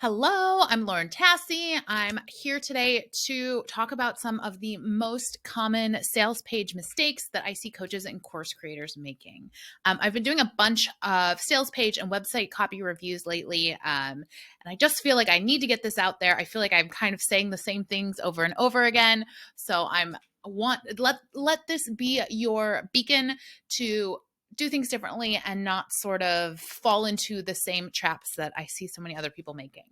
Hello, I'm Lauren Tassi. I'm here today to talk about some of the most common sales page mistakes that I see coaches and course creators making. I've been doing a bunch of sales page and website copy reviews lately, and I just feel like I need to get this out there. I feel like I'm kind of saying the same things over and over again, so let this be your beacon to do things differently and not sort of fall into the same traps that I see so many other people making.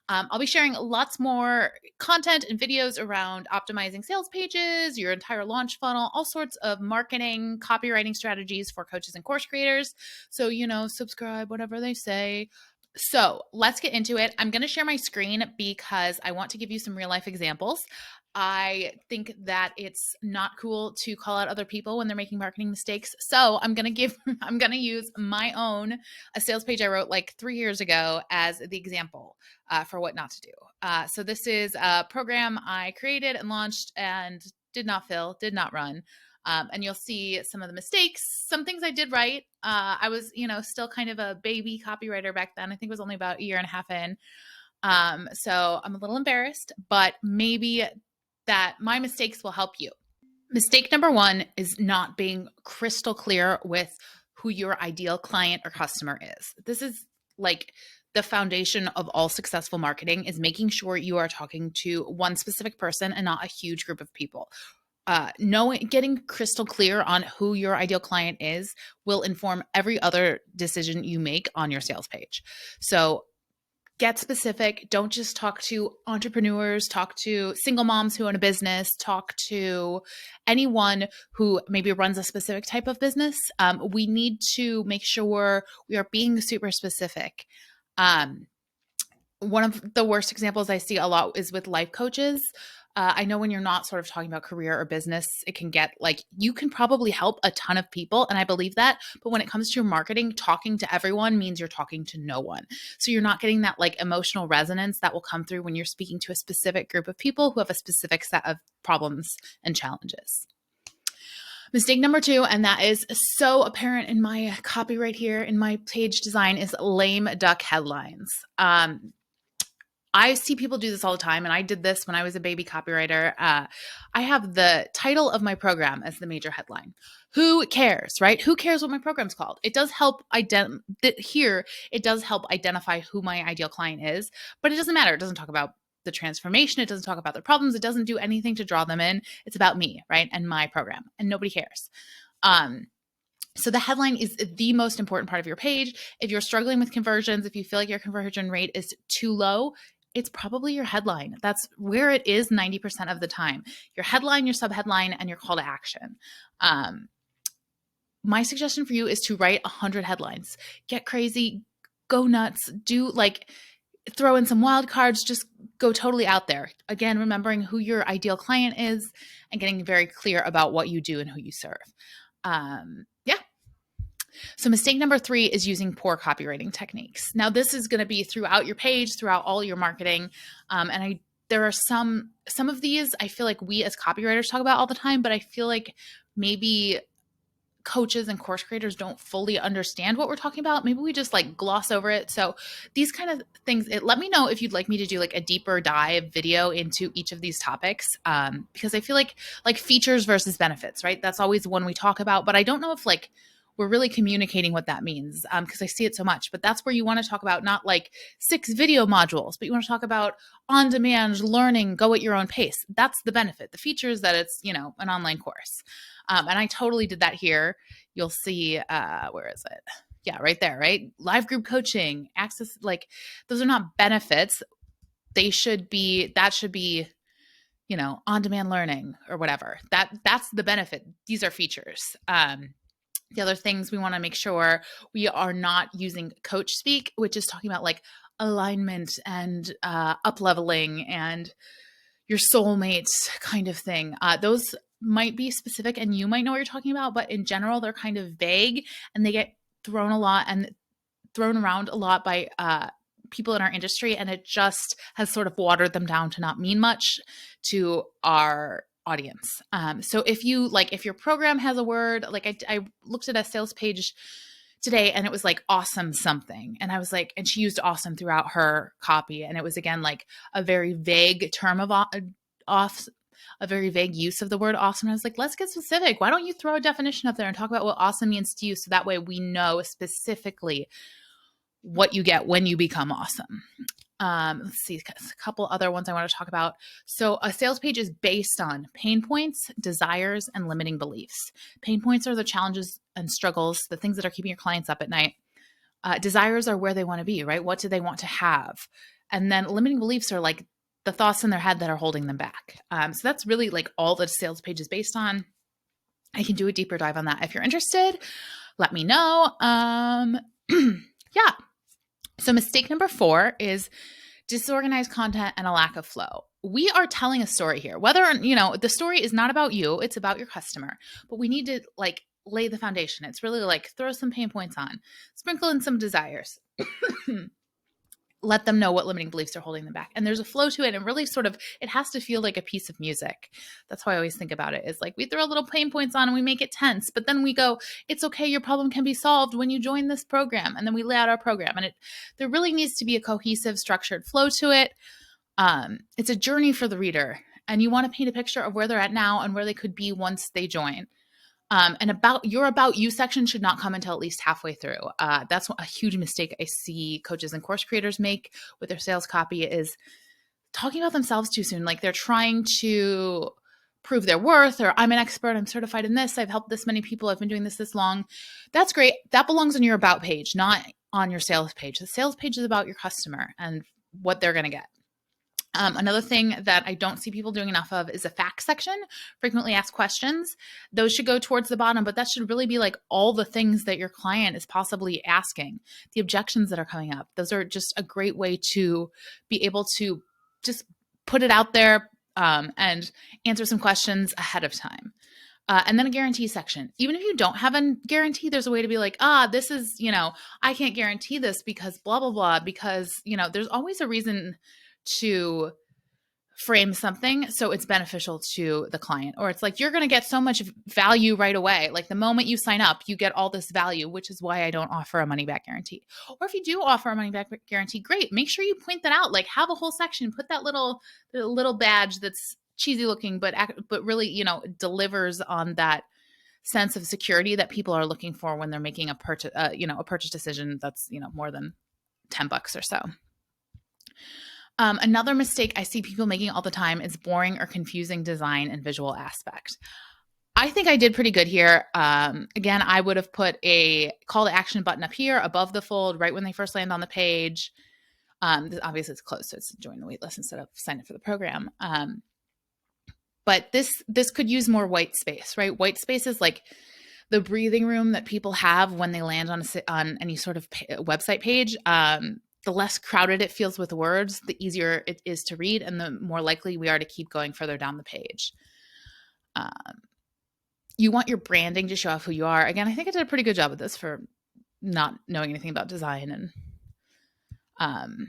I'll be sharing lots more content and videos around optimizing sales pages, your entire launch funnel, all sorts of marketing, copywriting strategies for coaches and course creators. So, subscribe, whatever they say. So let's get into it. I'm going to share my screen because I want to give you some real life examples. I think that it's not cool to call out other people when they're making marketing mistakes. So I'm going to use my own, a sales page I wrote like 3 years ago as the example for what not to do. So this is a program I created and launched and did not fill, did not run. And you'll see some of the mistakes, some things I did right. I was, still kind of a baby copywriter back then. I think it was only about a year and a half in. So I'm a little embarrassed, but maybe that my mistakes will help you. Mistake number one is not being crystal clear with who your ideal client or customer is. This is like the foundation of all successful marketing is making sure you are talking to one specific person and not a huge group of people. Getting crystal clear on who your ideal client is will inform every other decision you make on your sales page. So get specific. Don't just talk to entrepreneurs, talk to single moms who own a business, talk to anyone who maybe runs a specific type of business. We need to make sure we are being super specific. One of the worst examples I see a lot is with life coaches. I know when you're not sort of talking about career or business, it can get like you can probably help a ton of people. And I believe that. But when it comes to your marketing, talking to everyone means you're talking to no one. So you're not getting that like emotional resonance that will come through when you're speaking to a specific group of people who have a specific set of problems and challenges. Mistake number two, and that is so apparent in my copy right here in my page design, is lame duck headlines. I see people do this all the time, and I did this when I was a baby copywriter. I have the title of my program as the major headline. Who cares, right? Who cares what my program's called? It does help it does help identify who my ideal client is, but it doesn't matter. It doesn't talk about the transformation. It doesn't talk about their problems. It doesn't do anything to draw them in. It's about me, right? And my program, and nobody cares. So the headline is the most important part of your page. If you're struggling with conversions, if you feel like your conversion rate is too low, it's probably your headline. That's where it is 90% of the time. Your headline, your subheadline, and your call to action. My suggestion for you is to write 100 headlines. Get crazy, go nuts, throw in some wild cards, just go totally out there. Again, remembering who your ideal client is and getting very clear about what you do and who you serve. So mistake number three is using poor copywriting techniques. Now, this is going to be throughout your page, throughout all your marketing. There are some of these I feel like we as copywriters talk about all the time, but I feel like maybe coaches and course creators don't fully understand what we're talking about. Maybe we just like gloss over it. So these kind of things, let me know if you'd like me to do like a deeper dive video into each of these topics. Because I feel like features versus benefits, right? That's always one we talk about, but I don't know if we're really communicating what that means because I see it so much. But that's where you want to talk about not like 6 video modules, but you want to talk about on-demand learning, go at your own pace. That's the benefit. The feature is that it's, an online course. And I totally did that here. You'll see, where is it? Yeah, right there, right? Live group coaching, access, those are not benefits. That should be, on-demand learning or whatever. That's the benefit. These are features. The other things we want to make sure we are not using coach speak, which is talking about like alignment and up-leveling and your soulmates kind of thing. Those might be specific and you might know what you're talking about, but in general, they're kind of vague and they get thrown around a lot by people in our industry. And it just has sort of watered them down to not mean much to our audience. So if your program has a word, I looked at a sales page today, and it was like awesome something. And I was like, and she used awesome throughout her copy. And it was again like a very vague term of off, a very vague use of the word awesome. And I was like, let's get specific. Why don't you throw a definition up there and talk about what awesome means to you? So that way we know specifically what you get when you become awesome. Let's see, a couple other ones I want to talk about. So a sales page is based on pain points, desires, and limiting beliefs. Pain points are the challenges and struggles, the things that are keeping your clients up at night. Desires are where they want to be, right? What do they want to have? And then limiting beliefs are like the thoughts in their head that are holding them back. So that's really like all the sales page is based on. I can do a deeper dive on that. If you're interested, let me know. Yeah. So mistake number 4 is disorganized content and a lack of flow. We are telling a story here. Whether, the story is not about you, it's about your customer, but we need to like lay the foundation. It's really like throw some pain points on, sprinkle in some desires. Let them know what limiting beliefs are holding them back. And there's a flow to it, and really sort of, it has to feel like a piece of music. That's how I always think about it, is like we throw little pain points on and we make it tense, but then we go, it's okay, your problem can be solved when you join this program. And then we lay out our program, and there really needs to be a cohesive, structured flow to it. It's a journey for the reader, and you want to paint a picture of where they're at now and where they could be once they join. And about you section should not come until at least halfway through. That's a huge mistake I see coaches and course creators make with their sales copy, is talking about themselves too soon. Like they're trying to prove their worth, or I'm an expert, I'm certified in this, I've helped this many people, I've been doing this long. That's great. That belongs on your about page, not on your sales page. The sales page is about your customer and what they're going to get. Another thing that I don't see people doing enough of is a facts section, frequently asked questions. Those should go towards the bottom, but that should really be like all the things that your client is possibly asking, the objections that are coming up. Those are just a great way to be able to just put it out there and answer some questions ahead of time. And then a guarantee section. Even if you don't have a guarantee, there's a way to be like, this is, I can't guarantee this because blah, blah, blah, because, there's always a reason to frame something so it's beneficial to the client. Or it's like, you're going to get so much value right away. Like the moment you sign up, you get all this value, which is why I don't offer a money back guarantee. Or if you do offer a money back guarantee, great. Make sure you point that out. Like have a whole section, put that little badge that's cheesy looking, but really, delivers on that sense of security that people are looking for when they're making a purchase, a purchase decision that's, more than $10 or so. Another mistake I see people making all the time is boring or confusing design and visual aspect. I think I did pretty good here. Again, I would have put a call to action button up here above the fold right when they first land on the page. Obviously, it's closed, so it's join the waitlist instead of sign up for the program. But this could use more white space, right? White space is like the breathing room that people have when they land on any sort of website page. The less crowded it feels with words, the easier it is to read, and the more likely we are to keep going further down the page. You want your branding to show off who you are. Again, I think I did a pretty good job of this for not knowing anything about design. And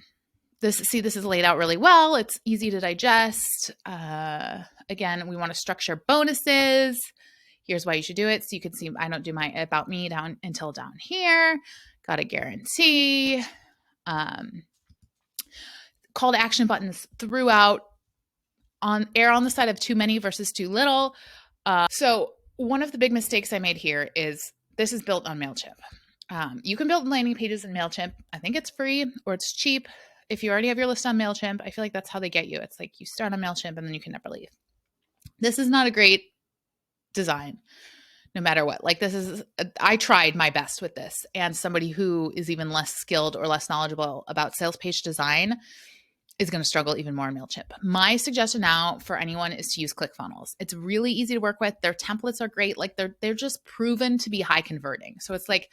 this is laid out really well. It's easy to digest. Again, we want to structure bonuses. Here's why you should do it. So you can see I don't do my about me down until down here. Got a guarantee. Call to action buttons throughout, on the side of too many versus too little. So one of the big mistakes I made here is this is built on MailChimp. You can build landing pages in MailChimp. I think it's free or it's cheap. If you already have your list on MailChimp, I feel like that's how they get you. It's like you start on MailChimp and then you can never leave. This is not a great design, no matter what. Like I tried my best with this, and somebody who is even less skilled or less knowledgeable about sales page design is going to struggle even more in MailChimp. My suggestion now for anyone is to use ClickFunnels. It's really easy to work with. Their templates are great. Like they're just proven to be high converting. So it's like,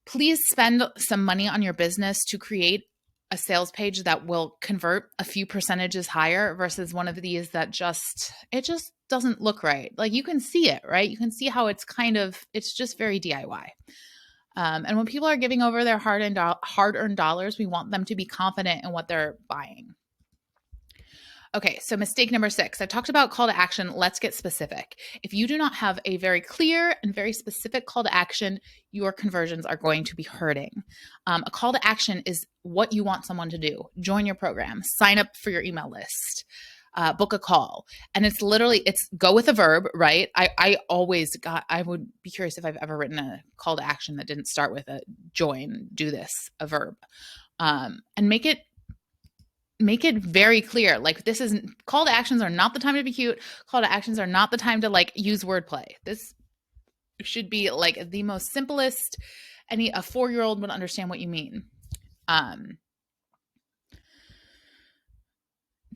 please spend some money on your business to create a sales page that will convert a few percentages higher versus one of these that just doesn't look right. Like you can see it, right? You can see how it's just very DIY. And when people are giving over their hard-earned dollars, we want them to be confident in what they're buying. Okay, so mistake number 6. I talked about call to action. Let's get specific. If you do not have a very clear and very specific call to action, your conversions are going to be hurting. A call to action is what you want someone to do. Join your program, sign up for your email list, book a call. And it's literally, it's go with a verb, right? I would be curious if I've ever written a call to action that didn't start with a join, do this, a verb. And make it very clear. Like, this is call to actions are not the time to be cute. Call to actions are not the time to like use wordplay. This should be like the most simplest. A 4-year-old would understand what you mean.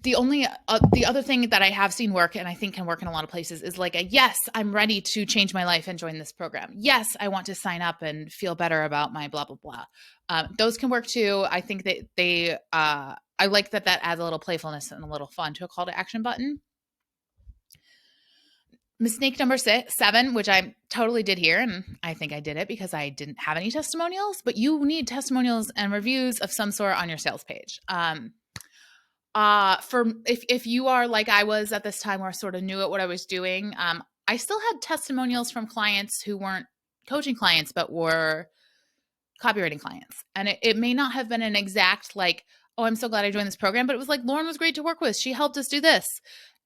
The other thing that I have seen work, and I think can work in a lot of places, is like yes, I'm ready to change my life and join this program. Yes, I want to sign up and feel better about my blah, blah, blah. Those can work too. I think that I like that adds a little playfulness and a little fun to a call to action button. Mistake number 7, which I totally did here, and I think I did it because I didn't have any testimonials, but you need testimonials and reviews of some sort on your sales page. If you are like I was at this time, where I sort of knew what I was doing, I still had testimonials from clients who weren't coaching clients, but were copywriting clients. And it may not have been an exact like, oh, I'm so glad I joined this program, but it was like, Lauren was great to work with. She helped us do this.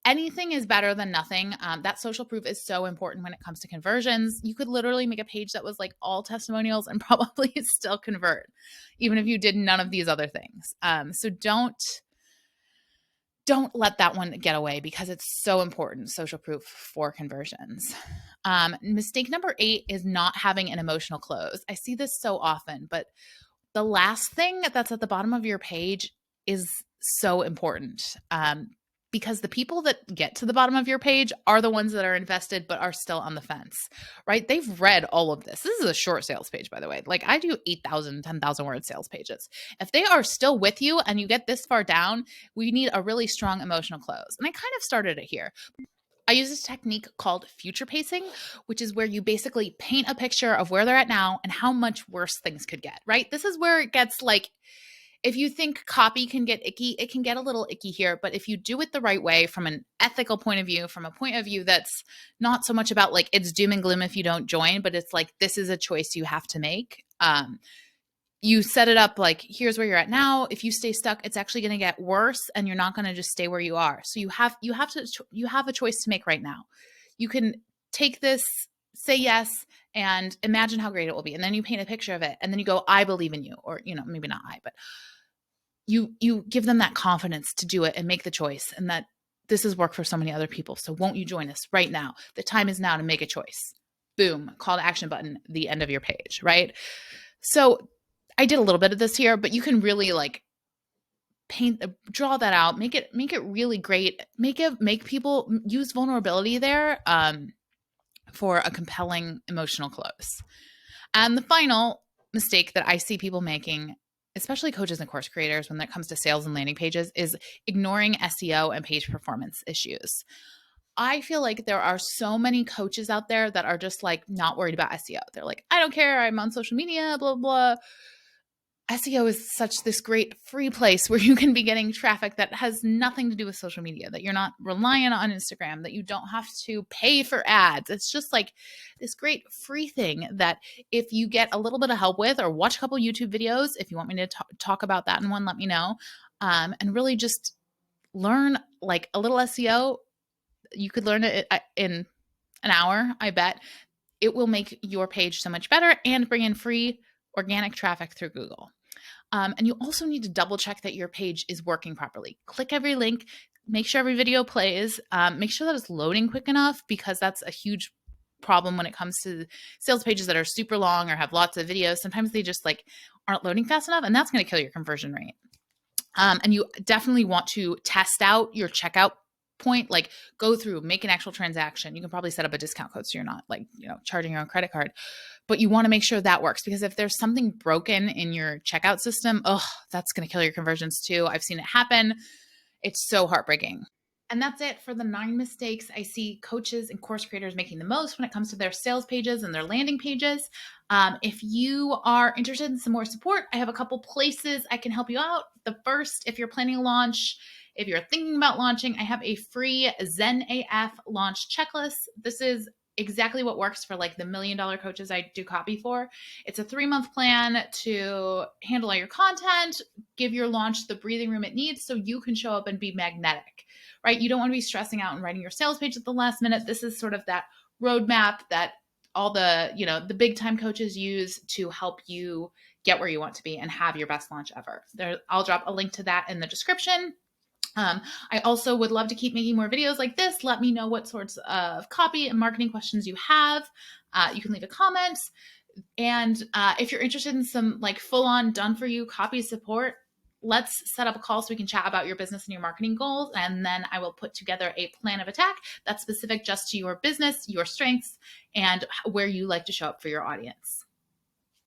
Anything is better than nothing. That social proof is so important when it comes to conversions. You could literally make a page that was like all testimonials and probably still convert, even if you did none of these other things. So don't let that one get away, because it's so important, social proof for conversions. Mistake number 8 is not having an emotional close. I see this so often, but the last thing that's at the bottom of your page is so important. Because the people that get to the bottom of your page are the ones that are invested but are still on the fence, right? They've read all of this. This is a short sales page, by the way. Like, I do 8,000, 10,000 word sales pages. If they are still with you and you get this far down, we need a really strong emotional close. And I kind of started it here. I use this technique called future pacing, which is where you basically paint a picture of where they're at now and how much worse things could get, right? This is where it gets like, if you think copy can get icky, it can get a little icky here. But if you do it the right way, from an ethical point of view, from a point of view that's not so much about like it's doom and gloom if you don't join, but it's like this is a choice you have to make. You set it up like, here's where you're at now. If you stay stuck, it's actually going to get worse, and you're not going to just stay where you are. So you have a choice to make right now. You can take this, say yes, and imagine how great it will be. And then you paint a picture of it, and then you go, I believe in you. Or, maybe not I, but you give them that confidence to do it and make the choice, and that this has worked for so many other people. So won't you join us right now? The time is now to make a choice. Boom, call to action button, the end of your page, right? So I did a little bit of this here, but you can really like draw that out, make it really great, make people use vulnerability there for a compelling emotional close. And the final mistake that I see people making, especially coaches and course creators, when it comes to sales and landing pages, is ignoring SEO and page performance issues. I feel like there are so many coaches out there that are just like not worried about SEO. They're like, I don't care, I'm on social media, blah, blah. SEO is this great free place where you can be getting traffic that has nothing to do with social media, that you're not reliant on Instagram, that you don't have to pay for ads. It's just like this great free thing that if you get a little bit of help with, or watch a couple YouTube videos, if you want me to talk about that in one, let me know. And really just learn like a little SEO. You could learn it in an hour, I bet. It will make your page so much better and bring in free organic traffic through Google. And you also need to double check that your page is working properly. Click every link, make sure every video plays, make sure that it's loading quick enough, because that's a huge problem when it comes to sales pages that are super long or have lots of videos. Sometimes they just like aren't loading fast enough, and that's going to kill your conversion rate. And you definitely want to test out your checkout point, like go through, make an actual transaction. You can probably set up a discount code so you're not like, charging your own credit card, but you want to make sure that works, because if there's something broken in your checkout system, that's going to kill your conversions too. I've seen it happen. It's so heartbreaking. And that's it for the 9 mistakes I see coaches and course creators making the most when it comes to their sales pages and their landing pages. If you are interested in some more support, I have a couple places I can help you out. The first, if you're planning a launch, If you're thinking about launching, I have a free Zen AF launch checklist. This is exactly what works for like the $1 million coaches I do copy for. It's a 3-month plan to handle all your content, give your launch the breathing room it needs so you can show up and be magnetic, right? You don't want to be stressing out and writing your sales page at the last minute. This is sort of that roadmap that all the, the big time coaches use to help you get where you want to be and have your best launch ever. I'll drop a link to that in the description. I also would love to keep making more videos like this. Let me know what sorts of copy and marketing questions you have. You can leave a comment. And if you're interested in some like full-on done-for-you copy support, let's set up a call so we can chat about your business and your marketing goals. And then I will put together a plan of attack that's specific just to your business, your strengths, and where you like to show up for your audience.